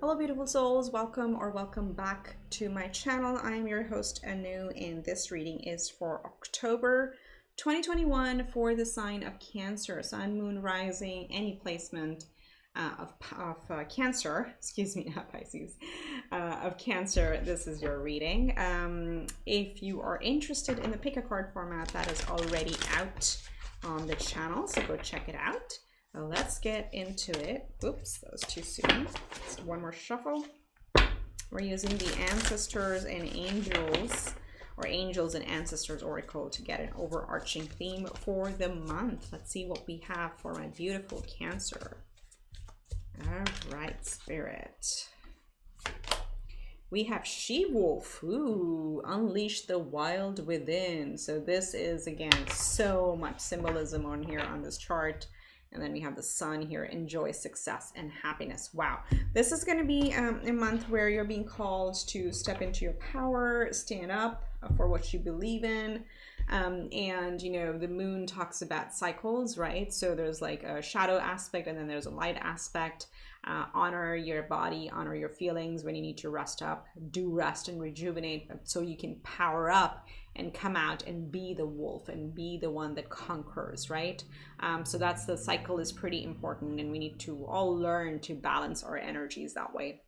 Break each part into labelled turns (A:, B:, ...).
A: Hello beautiful souls, welcome or welcome back to my channel. I am your host Anu and this reading is for October 2021 for the sign of Cancer, Sun, Moon, Rising, any placement of Cancer, excuse me, not Pisces, of Cancer. This is your reading. If you are interested in the pick a card format, that is already out on the channel, so go check it out. Let's get into it. Oops, that was too soon. Just one more shuffle. We're using the Ancestors and Angels, or Angels and Ancestors Oracle, to get an overarching theme for the month. Let's see what we have for my beautiful Cancer. All right, Spirit. We have She-Wolf. Ooh, unleash the wild within. So this is, again, so much symbolism on here on this chart. And then we have the Sun here, enjoy success and happiness. Wow. This is going to be a month where you're being called to step into your power, stand up for what you believe in. And, you know, the moon talks about cycles, right? So there's like a shadow aspect and then there's a light aspect. Honor your body, honor your feelings when you need to rest up. Do rest and rejuvenate so you can power up and come out and be the wolf and be the one that conquers, right? So that's the cycle is pretty important, and we need to all learn to balance our energies that way.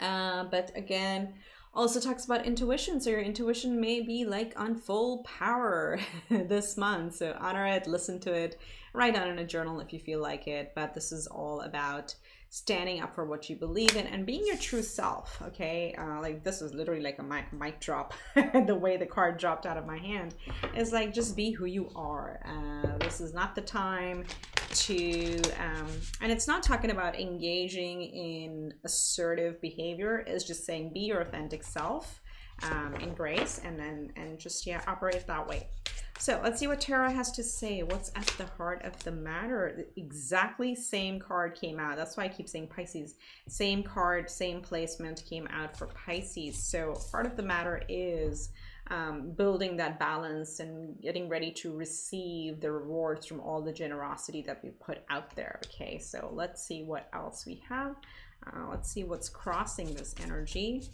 A: But again, also talks about intuition. So your intuition may be like on full power this month. So honor it, listen to it, write down in a journal if you feel like it. But this is all about standing up for what you believe in and being your true self. Okay, like this is literally like a mic drop. The way the card dropped out of my hand is like, just be who you are. This is not the time to and it's not talking about engaging in assertive behavior. It's just saying be your authentic self, embrace, and just, yeah, operate that way. So let's see what Tarot has to say. What's at the heart of the matter? The exactly same card came out. That's why I keep saying Pisces. Same card, same placement came out for Pisces. So part of the matter is building that balance and getting ready to receive the rewards from all the generosity that we put out there. Okay, so let's see what else we have. Let's see what's crossing this energy.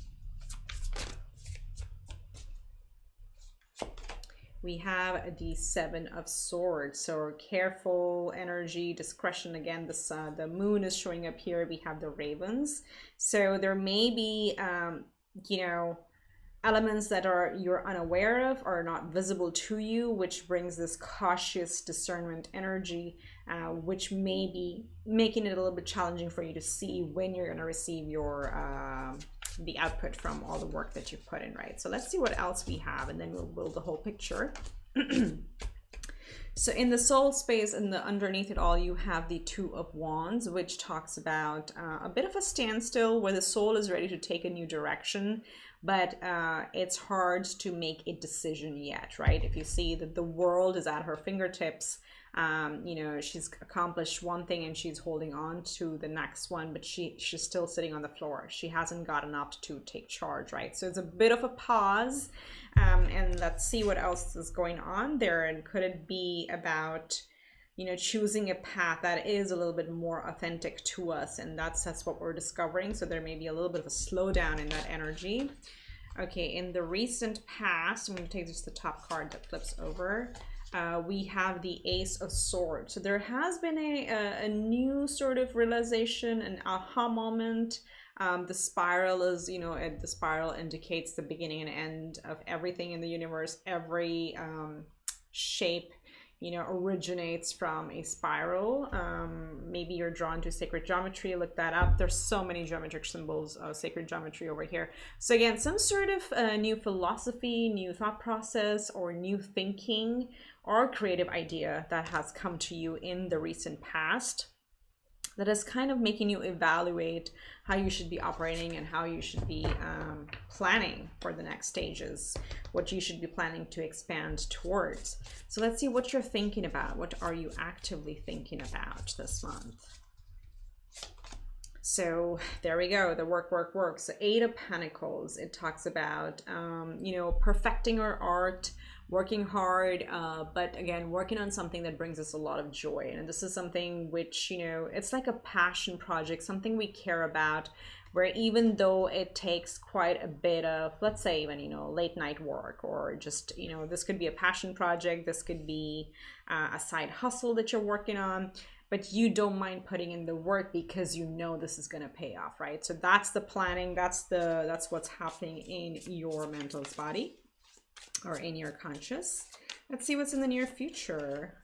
A: We have the Seven of Swords, so careful energy, discretion. Again, the moon is showing up here. We have the ravens, so there may be you know, elements that you're unaware of or not visible to you, which brings this cautious discernment energy, which may be making it a little bit challenging for you to see when you're going to receive your the output from all the work that you've put in, right? So let's see what else we have, and then we'll build the whole picture. So in the soul space and underneath it all, you have the Two of Wands, which talks about a bit of a standstill where the soul is ready to take a new direction, but it's hard to make a decision yet, right? If you see that the world is at her fingertips, you know, she's accomplished one thing and she's holding on to the next one, but she's still sitting on the floor. She hasn't gotten up to take charge, right? So it's a bit of a pause, and let's see what else is going on there. And could it be about, you know, choosing a path that is a little bit more authentic to us? And that's what we're discovering. So there may be a little bit of a slowdown in that energy. Okay, in the recent past, I'm going to take just the top card that flips over. We have the Ace of Swords. So there has been a new sort of realization, an aha moment. The spiral is, you know, the spiral indicates the beginning and end of everything in the universe. Every shape, you know, originates from a spiral. Maybe you're drawn to sacred geometry. Look that up. There's so many geometric symbols of sacred geometry over here. So again, some sort of new philosophy, new thought process, or new thinking or creative idea that has come to you in the recent past that is kind of making you evaluate how you should be operating and how you should be planning for the next stages, what you should be planning to expand towards. So let's see what you're thinking about. What are you actively thinking about this month? So there we go, the work. So Eight of Pentacles, it talks about, you know, perfecting our art, working hard, but again, working on something that brings us a lot of joy. And this is something which, you know, it's like a passion project, something we care about, where even though it takes quite a bit of, let's say, even, you know, late night work, or just, you know, this could be a passion project, this could be a side hustle that you're working on, but you don't mind putting in the work because you know this is going to pay off, right? So that's the planning, that's what's happening in your mental body or in your conscious. Let's see what's in the near future.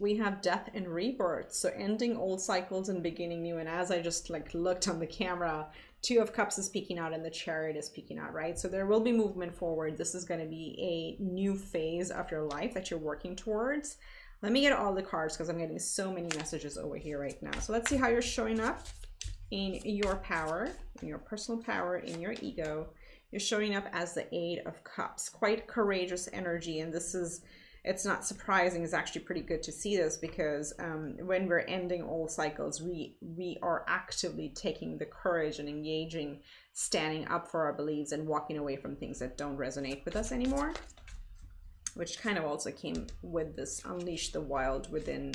A: We have death and rebirth, so ending old cycles and beginning new. And as I just like looked on the camera, Two of Cups is peeking out and the Chariot is peeking out, right? So there will be movement forward. This is going to be a new phase of your life that you're working towards. Let me get all the cards because I'm getting so many messages over here right now. So let's see how you're showing up in your power, in your personal power, in your ego. You're showing up as the Eight of Cups, quite courageous energy. And this is, it's not surprising, it's actually pretty good to see this, because when we're ending old cycles, we are actively taking the courage and engaging, standing up for our beliefs and walking away from things that don't resonate with us anymore, which kind of also came with this unleash the wild within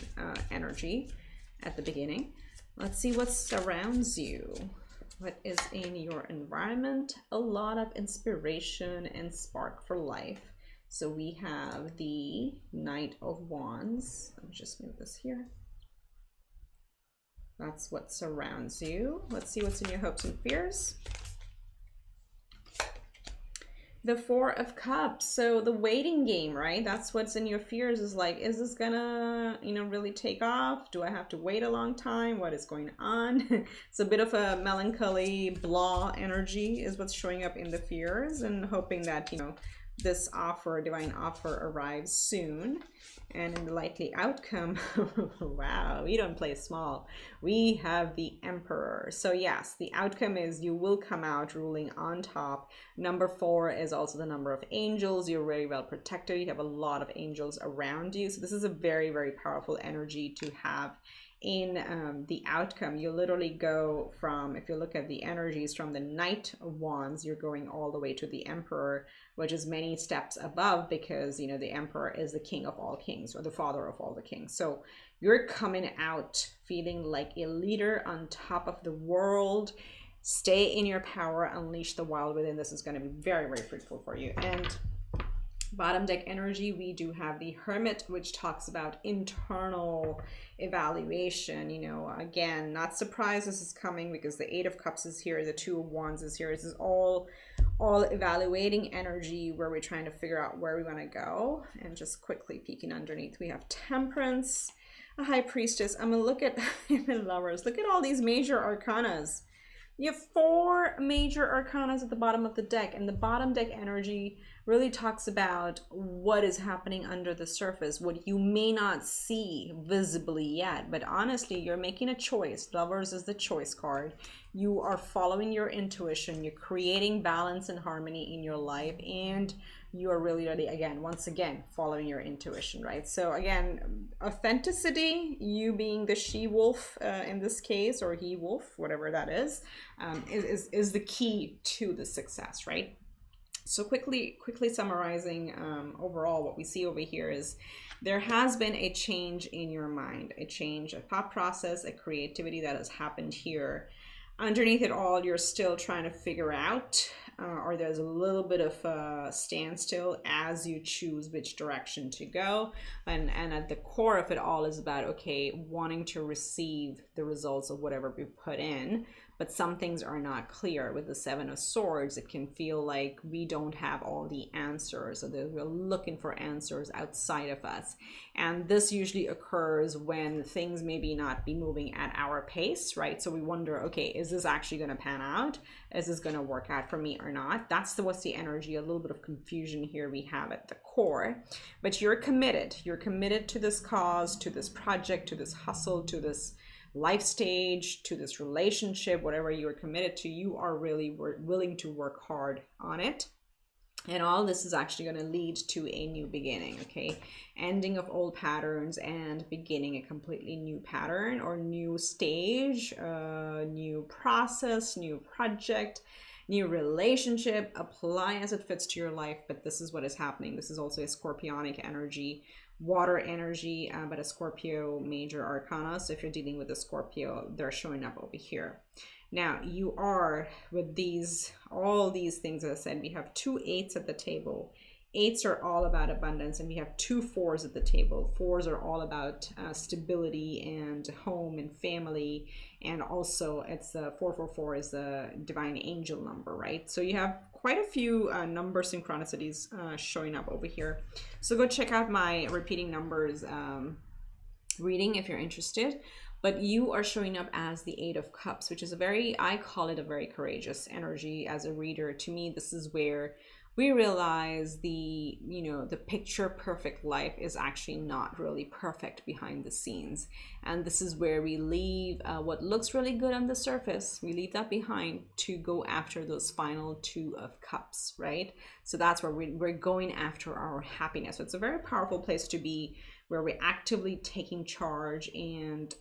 A: energy at the beginning. Let's see what surrounds you. What is in your environment? A lot of inspiration and spark for life. So we have the Knight of Wands. Let me just move this here. That's what surrounds you. Let's see what's in your hopes and fears. The Four of Cups. So the waiting game, right? That's what's in your fears, is like, is this gonna, you know, really take off? Do I have to wait a long time? What is going on? It's a bit of a melancholy, blah energy is what's showing up in the fears, and hoping that, you know, this offer, divine offer, arrives soon. And in the likely outcome, wow, we don't play small. We have the Emperor. So yes, the outcome is you will come out ruling on top. Number 4 is also the number of angels. You're very well protected. You have a lot of angels around you. So this is a very, very powerful energy to have in the outcome. You literally go from, if you look at the energies, from the Knight of Wands, you're going all the way to the Emperor, which is many steps above, because, you know, the Emperor is the king of all kings, or the father of all the kings. So you're coming out feeling like a leader on top of the world. Stay in your power, unleash the wild within. This is going to be very, very fruitful for you. And bottom deck energy, we do have the Hermit, which talks about internal evaluation. You know, again, not surprised this is coming, because the Eight of Cups is here, the Two of Wands is here. This is all evaluating energy, where we're trying to figure out where we want to go. And just quickly peeking underneath, we have Temperance, a High Priestess. I'm gonna look at Lovers. Look at all these major arcanas. You have 4 major arcanas at the bottom of the deck, and the bottom deck energy really talks about what is happening under the surface, what you may not see visibly yet. But honestly, you're making a choice. Lovers is the choice card. You are following your intuition. You're creating balance and harmony in your life, and you are really, again, once again, following your intuition, right? So again, authenticity, you being the she-wolf in this case, or he-wolf, whatever that is the key to the success, right? So quickly summarizing, overall, what we see over here is there has been a change in your mind, a change, a thought process, a creativity that has happened here. Underneath it all, you're still trying to figure out, or there's a little bit of a standstill as you choose which direction to go. And at the core of it all is about, okay, wanting to receive the results of whatever we put in, but some things are not clear. With the Seven of Swords, it can feel like we don't have all the answers, or that we're looking for answers outside of us. And this usually occurs when things maybe not be moving at our pace, right? So we wonder, okay, is this actually going to pan out? Is this going to work out for me or not? That's what's the energy, a little bit of confusion here we have at the core. But you're committed. You're committed to this cause, to this project, to this hustle, to this life stage, to this relationship, whatever you're committed to. You are really willing to work hard on it. And all this is actually going to lead to a new beginning, okay? Ending of old patterns and beginning a completely new pattern or new stage, new process, new project, new relationship, apply as it fits to your life. But this is what is happening. This is also a scorpionic energy, water energy, but a Scorpio major arcana. So if you're dealing with a Scorpio, they're showing up over here. Now you are with these, all these things, as I said, we have 2 8s at the table. 8s are all about abundance, and we have 2 4s at the table. 4s are all about stability and home and family, and also it's the 444 is the divine angel number, right? So you have quite a few number synchronicities showing up over here. So go check out my repeating numbers reading if you're interested. But you are showing up as the 8 of Cups, which is a very, I call it a very courageous energy as a reader. To me, this is where we realize the, you know, the picture perfect life is actually not really perfect behind the scenes. And this is where we leave what looks really good on the surface, we leave that behind to go after those final 2 of Cups, right? So that's where we're going after our happiness. So it's a very powerful place to be, where we're actively taking charge and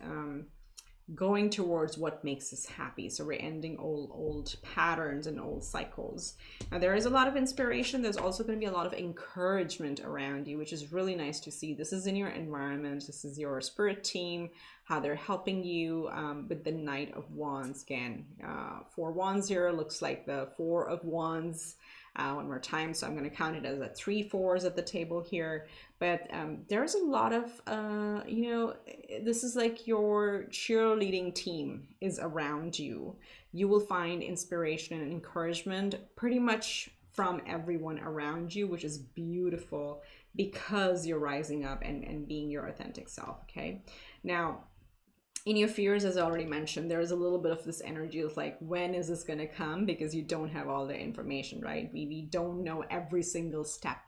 A: going towards what makes us happy. So we're ending old patterns and old cycles. Now there is a lot of inspiration. There's also going to be a lot of encouragement around you, which is really nice to see. This is in your environment. This is your spirit team, how they're helping you with the Knight of Wands. Again, 4 wands here looks like the 4 of Wands. One more time, so I'm going to count it as a 3 4s at the table here. But there's a lot of you know, this is like your cheerleading team is around you. You will find inspiration and encouragement pretty much from everyone around you, which is beautiful because you're rising up and being your authentic self. Okay, now in your fears, as I already mentioned, there is a little bit of this energy of like, when is this going to come? Because you don't have all the information, right? We don't know every single step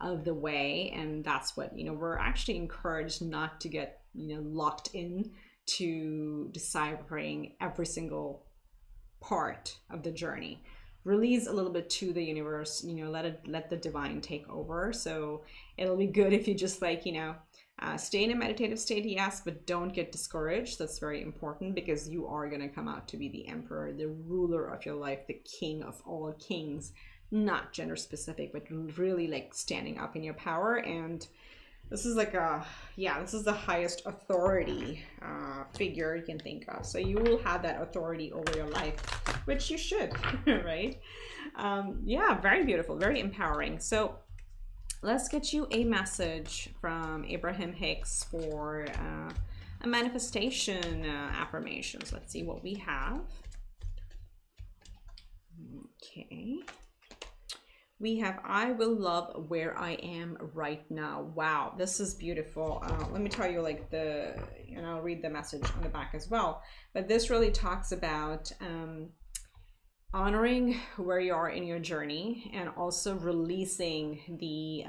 A: of the way. And that's what, you know, we're actually encouraged not to get, you know, locked in to deciphering every single part of the journey. Release a little bit to the universe, you know, let the divine take over. So it'll be good if you just like, you know, stay in a meditative state, yes, but don't get discouraged. That's very important, because you are going to come out to be the emperor, the ruler of your life, the king of all kings, not gender specific, but really like standing up in your power. And this is like a, yeah, this is the highest authority figure you can think of. So you will have that authority over your life, which you should, right? Yeah, very beautiful, very empowering. So let's get you a message from Abraham Hicks for a manifestation affirmations. Let's see what we have. Okay. We have, I will love where I am right now. Wow, this is beautiful. Let me tell you, like the, and I'll read the message on the back as well. But this really talks about honoring where you are in your journey, and also releasing the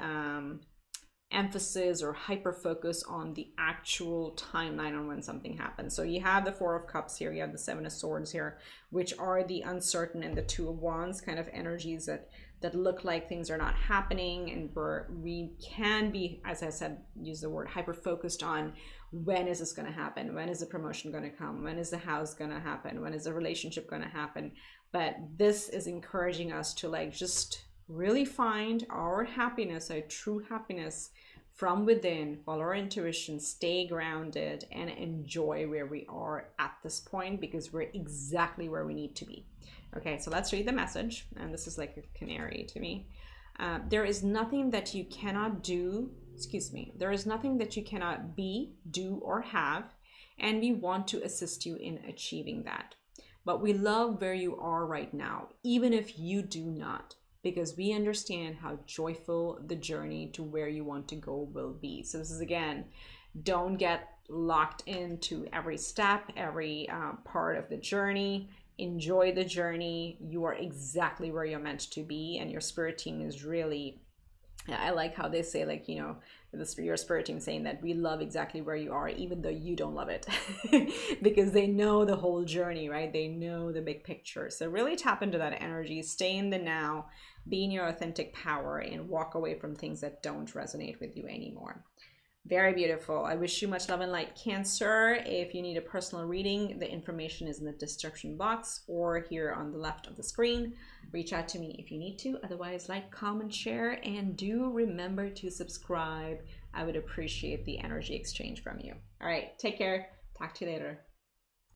A: emphasis or hyper focus on the actual timeline on when something happens. So you have the 4 of Cups here, you have the 7 of Swords here, which are the uncertain, and the 2 of Wands kind of energies that look like things are not happening, and we can be, as I said, use the word hyper focused on when is this going to happen, when is the promotion going to come, when is the house going to happen, when is the relationship going to happen. But this is encouraging us to like just really find our happiness, our true happiness from within, follow our intuition, stay grounded, and enjoy where we are at this point, because we're exactly where we need to be. Okay, so let's read the message. And this is like a canary to me. There is nothing that you cannot do, there is nothing that you cannot be, do, or have, and we want to assist you in achieving that. But we love where you are right now, even if you do not, because we understand how joyful the journey to where you want to go will be. So this is, again, don't get locked into every step, every part of the journey. Enjoy the journey. You are exactly where you're meant to be, and your spirit team is really, I like how they say, like, you know, your spirit team saying that we love exactly where you are, even though you don't love it, because they know the whole journey, right? They know the big picture. So really tap into that energy, stay in the now, be in your authentic power, and walk away from things that don't resonate with you anymore. Very beautiful. I wish you much love and light, Cancer. If you need a personal reading, the information is in the description box or here on the left of the screen. Reach out to me if you need to. Otherwise, like, comment, share, and do remember to subscribe. I would appreciate the energy exchange from you. All right, take care. Talk to you later.